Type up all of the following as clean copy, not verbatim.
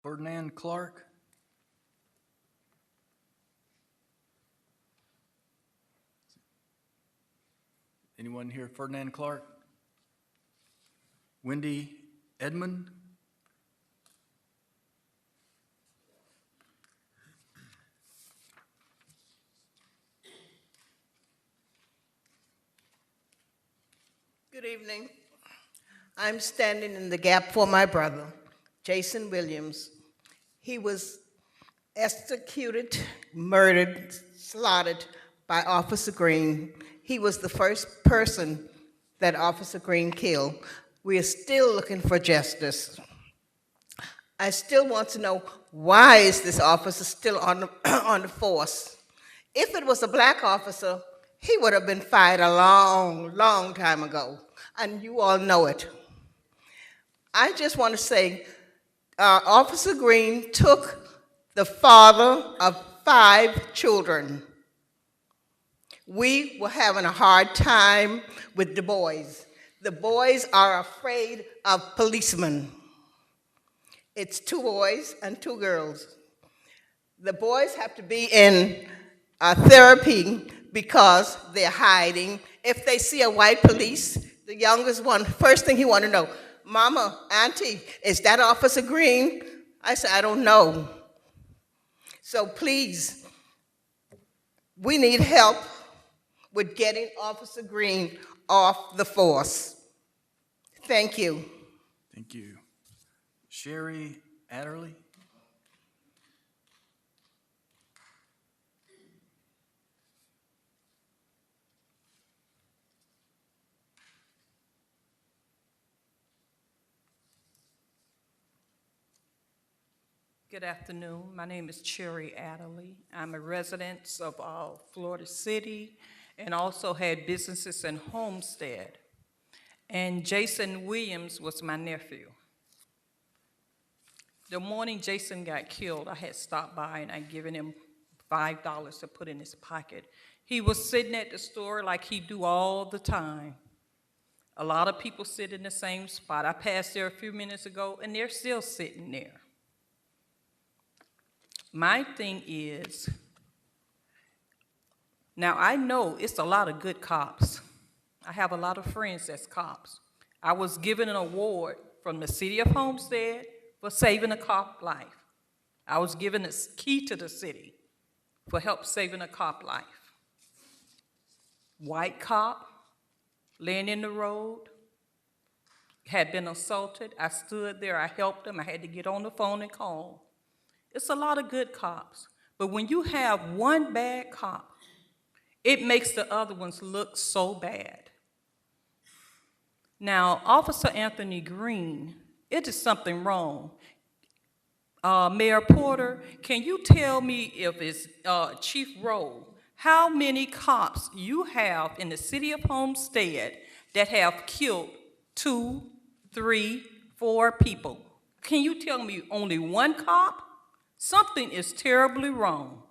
Ferdinand Clark. Anyone here, Ferdinand Clark? Wendy Edmond? Good evening. I'm standing in the gap for my brother, Jason Williams. He was executed, murdered, slaughtered by Officer Green. He was the first person that Officer Green killed. We are still looking for justice. I still want to know, why is this officer still on the, on the force? If it was a black officer, he would have been fired a long, long time ago, and you all know it. I just want to say, Officer Green took the father of 5 children. We were having a hard time with the boys. The boys are afraid of policemen. It's 2 boys and 2 girls. The boys have to be in therapy because they're hiding. If they see a white police, the youngest one, first thing he want to know, Mama, Auntie, is that Officer Green? I said, I don't know. So please, we need help with getting Officer Green off the force. Thank you. Thank you. Sherry Adderley? Good afternoon. My name is Cherry Adelie. I'm a resident of Florida City and also had businesses in Homestead. And Jason Williams was my nephew. The morning Jason got killed, I had stopped by and I'd given him $5 to put in his pocket. He was sitting at the store like he do all the time. A lot of people sit in the same spot. I passed there a few minutes ago and they're still sitting there. My thing is, now I know it's a lot of good cops. I have a lot of friends that's cops. I was given an award from the city of Homestead for saving a cop life. I was given a key to the city for help saving a cop life. White cop, laying in the road, had been assaulted. I stood there, I helped him. I had to get on the phone and call. It's a lot of good cops, but when you have one bad cop, it makes the other ones look so bad. Now, Officer Anthony Green, it is something wrong. Mayor Porter, can you tell me if it's Chief Rowe, how many cops you have in the city of Homestead that have killed 2, 3, 4 people? Can you tell me only one cop? Something is terribly wrong.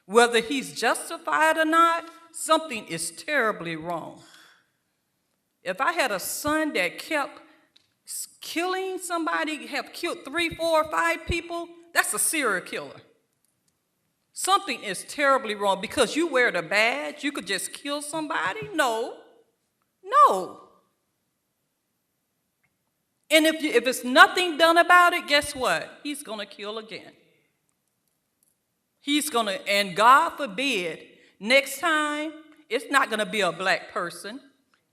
Whether he's justified or not, something is terribly wrong. If I had a son that kept killing somebody, have killed 3, 4, 5 people, that's a serial killer. Something is terribly wrong because you wear the badge, you could just kill somebody? No. And if it's nothing done about it, guess what? He's gonna kill again. And God forbid, next time, it's not gonna be a black person,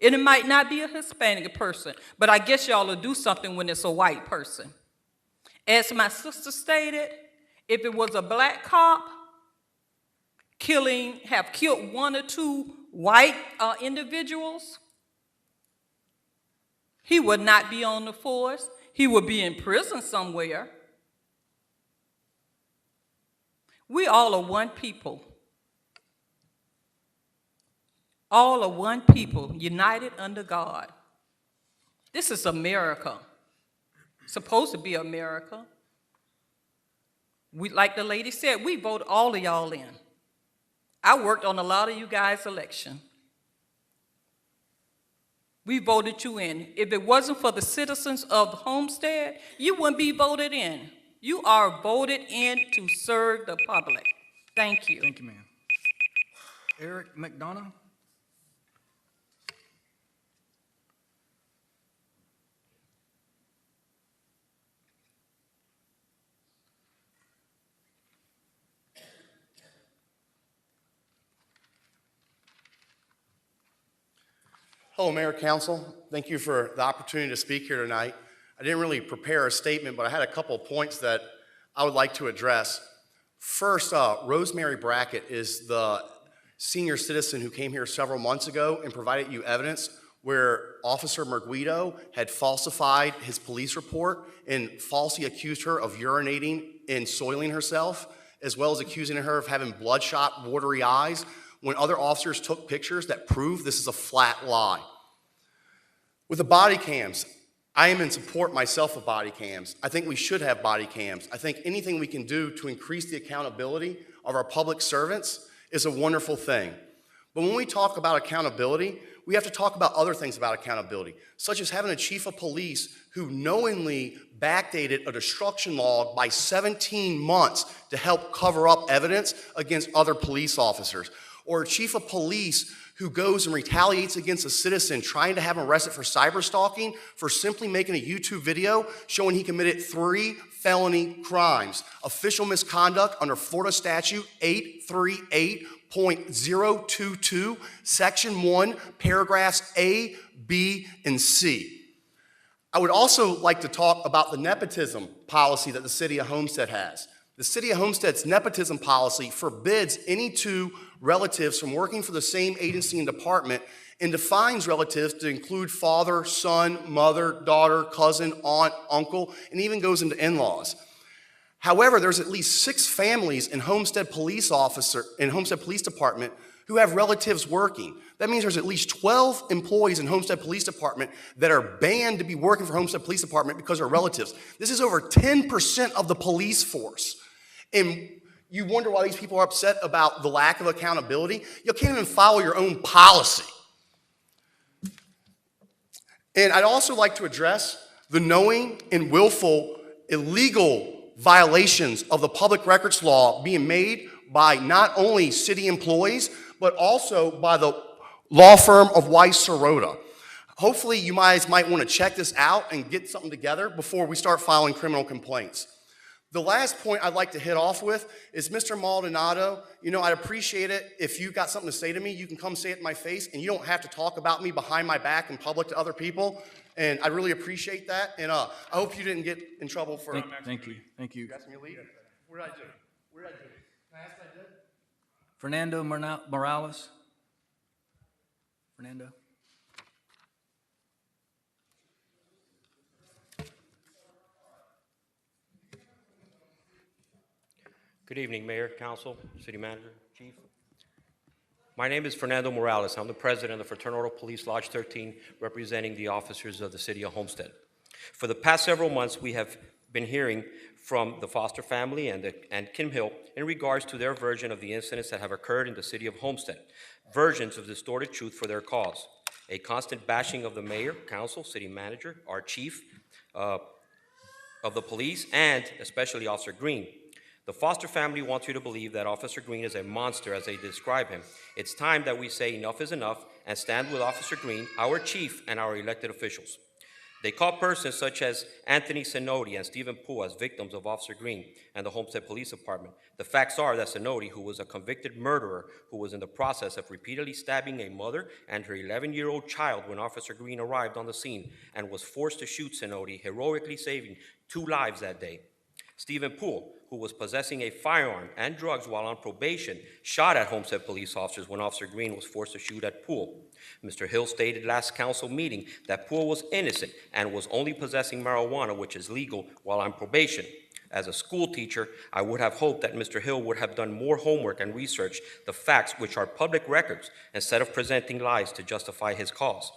and it might not be a Hispanic person, but I guess y'all will do something when it's a white person. As my sister stated, if it was a black cop have killed 1 or 2 white individuals, he would not be on the force. He would be in prison somewhere. We all are one people. All are one people, united under God. This is America. It's supposed to be America. Like the lady said, we vote all of y'all in. I worked on a lot of you guys' election. We voted you in. If it wasn't for the citizens of Homestead, you wouldn't be voted in. You are voted in to serve the public. Thank you. Thank you, ma'am. Eric McDonough? Hello, Mayor, Council. Thank you for the opportunity to speak here tonight. I didn't really prepare a statement, but I had a couple of points that I would like to address. First, Rosemary Brackett is the senior citizen who came here several months ago and provided you evidence where Officer Merguido had falsified his police report and falsely accused her of urinating and soiling herself, as well as accusing her of having bloodshot, watery eyes, when other officers took pictures that prove this is a flat lie. With the body cams, I am in support myself of body cams. I think we should have body cams. I think anything we can do to increase the accountability of our public servants is a wonderful thing. But when we talk about accountability, we have to talk about other things about accountability, such as having a chief of police who knowingly backdated a destruction log by 17 months to help cover up evidence against other police officers, or a chief of police who goes and retaliates against a citizen trying to have him arrested for cyber stalking for simply making a YouTube video showing he committed 3 felony crimes. Official misconduct under Florida Statute 838.022, Section 1, paragraphs A, B, and C. I would also like to talk about the nepotism policy that the City of Homestead has. The City of Homestead's nepotism policy forbids any two relatives from working for the same agency and department and defines relatives to include father, son, mother, daughter, cousin, aunt, uncle, and even goes into in-laws. However, there's at least 6 families in Homestead Police Department who have relatives working. That means there's at least 12 employees in Homestead Police Department that are banned to be working for Homestead Police Department because they're relatives. This is over 10% of the police force. And you wonder why these people are upset about the lack of accountability. You can't even follow your own policy. And I'd also like to address the knowing and willful illegal violations of the public records law being made by not only city employees, but also by the law firm of Weiss Sirota. Hopefully you guys might want to check this out and get something together before we start filing criminal complaints. The last point I'd like to hit off with is Mr. Maldonado. You know, I'd appreciate it if you got something to say to me, you can come say it in my face, and you don't have to talk about me behind my back in public to other people. And I really appreciate that. And I hope you didn't get in trouble for. Thank you. Thank you. You asked me to leave? What did I do? What did I do? Can I ask what I did? Fernando Morales? Fernando? Good evening, Mayor, Council, City Manager, Chief. My name is Fernando Morales. I'm the president of Fraternal Police Lodge 13, representing the officers of the City of Homestead. For the past several months, we have been hearing from the Foster family and Kim Hill in regards to their version of the incidents that have occurred in the City of Homestead, versions of distorted truth for their cause, a constant bashing of the mayor, council, city manager, our chief of the police, and especially Officer Green. The Foster family wants you to believe that Officer Green is a monster as they describe him. It's time that we say enough is enough and stand with Officer Green, our chief, and our elected officials. They call persons such as Anthony Cenotti and Stephen Poole as victims of Officer Green and the Homestead Police Department. The facts are that Cenotti, who was a convicted murderer who was in the process of repeatedly stabbing a mother and her 11-year-old child when Officer Green arrived on the scene and was forced to shoot Cenotti, heroically saving 2 lives that day. Stephen Poole, who was possessing a firearm and drugs while on probation, shot at Homestead police officers when Officer Green was forced to shoot at Poole. Mr. Hill stated last council meeting that Poole was innocent and was only possessing marijuana, which is legal, while on probation. As a school teacher, I would have hoped that Mr. Hill would have done more homework and researched the facts, which are public records, instead of presenting lies to justify his cause.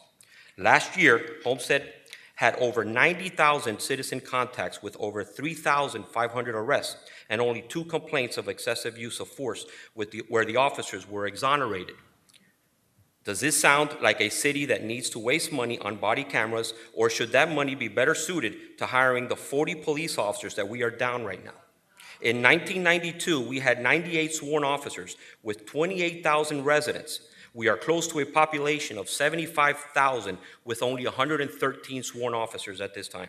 Last year, Homestead had over 90,000 citizen contacts with over 3,500 arrests and only 2 complaints of excessive use of force where the officers were exonerated. Does this sound like a city that needs to waste money on body cameras, or should that money be better suited to hiring the 40 police officers that we are down right now? In 1992, we had 98 sworn officers with 28,000 residents. We are close to a population of 75,000 with only 113 sworn officers at this time.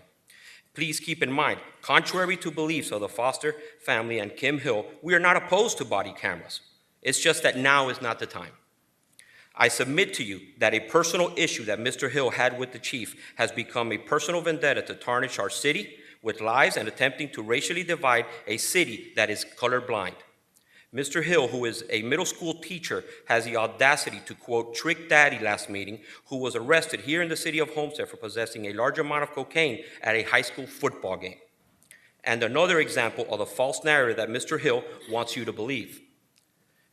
Please keep in mind, contrary to beliefs of the Foster family and Kim Hill, we are not opposed to body cameras. It's just that now is not the time. I submit to you that a personal issue that Mr. Hill had with the chief has become a personal vendetta to tarnish our city with lies and attempting to racially divide a city that is colorblind. Mr. Hill, who is a middle school teacher, has the audacity to quote Trick Daddy last meeting, who was arrested here in the city of Homestead for possessing a large amount of cocaine at a high school football game. And another example of the false narrative that Mr. Hill wants you to believe.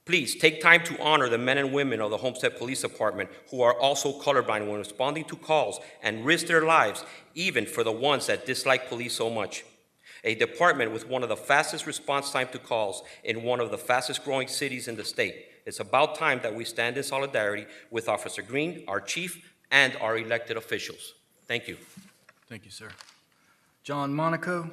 Please take time to honor the men and women of the Homestead Police Department who are also colorblind when responding to calls and risk their lives, even for the ones that dislike police so much. A department with one of the fastest response time to calls in one of the fastest growing cities in the state. It's about time that we stand in solidarity with Officer Green, our chief, and our elected officials. Thank you. Thank you, sir. John Monaco.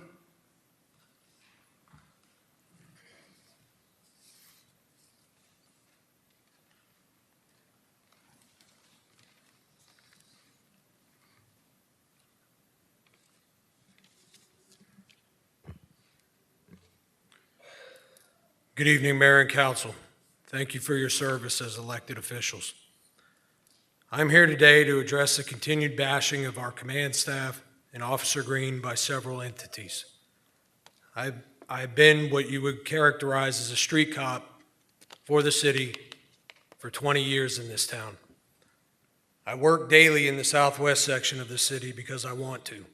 Good evening, Mayor and Council. Thank you for your service as elected officials. I'm here today to address the continued bashing of our command staff and Officer Green by several entities. I've been what you would characterize as a street cop for the city for 20 years in this town. I work daily in the southwest section of the city because I want to.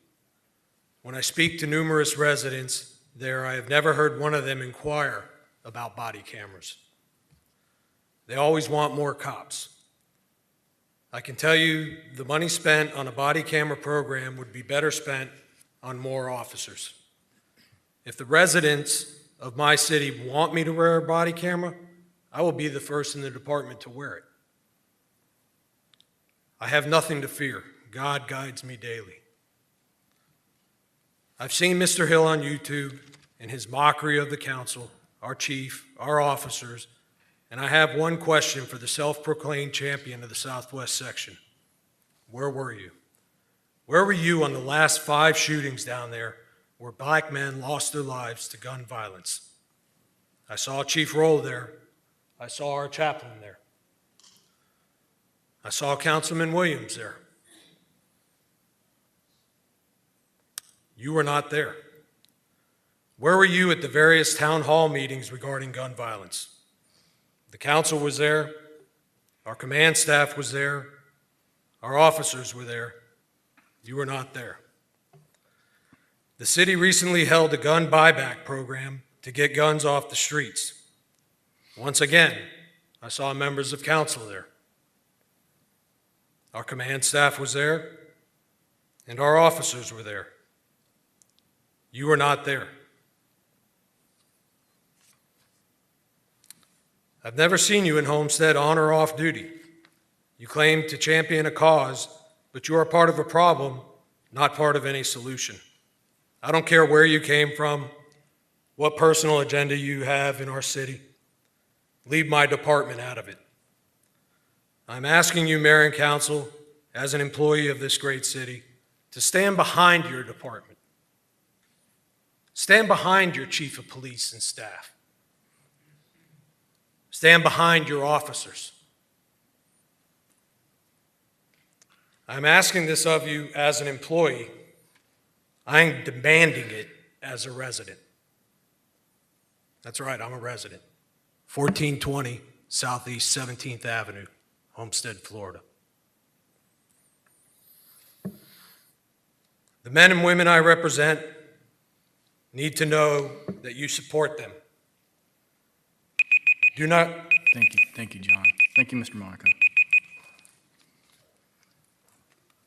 When I speak to numerous residents there, I have never heard one of them inquire about body cameras. They always want more cops. I can tell you the money spent on a body camera program would be better spent on more officers. If the residents of my city want me to wear a body camera, I will be the first in the department to wear it. I have nothing to fear. God guides me daily. I've seen Mr. Hill on YouTube and his mockery of the council, our chief, our officers, and I have one question for the self-proclaimed champion of the Southwest section. Where were you? Where were you on the last 5 shootings down there where black men lost their lives to gun violence? I saw Chief Roll there. I saw our chaplain there. I saw Councilman Williams there. You were not there. Where were you at the various town hall meetings regarding gun violence? The council was there, our command staff was there, our officers were there. You were not there. The city recently held a gun buyback program to get guns off the streets. Once again, I saw members of council there. Our command staff was there, and our officers were there. You were not there. I've never seen you in Homestead on or off duty. You claim to champion a cause, but you are part of a problem, not part of any solution. I don't care where you came from, what personal agenda you have in our city. Leave my department out of it. I'm asking you, Mayor and Council, as an employee of this great city, to stand behind your department. Stand behind your chief of police and staff. Stand behind your officers. I'm asking this of you as an employee. I'm demanding it as a resident. That's right, I'm a resident. 1420 Southeast 17th Avenue, Homestead, Florida. The men and women I represent need to know that you support them. Do not. Thank you, John. Thank you, Mr. Monaco.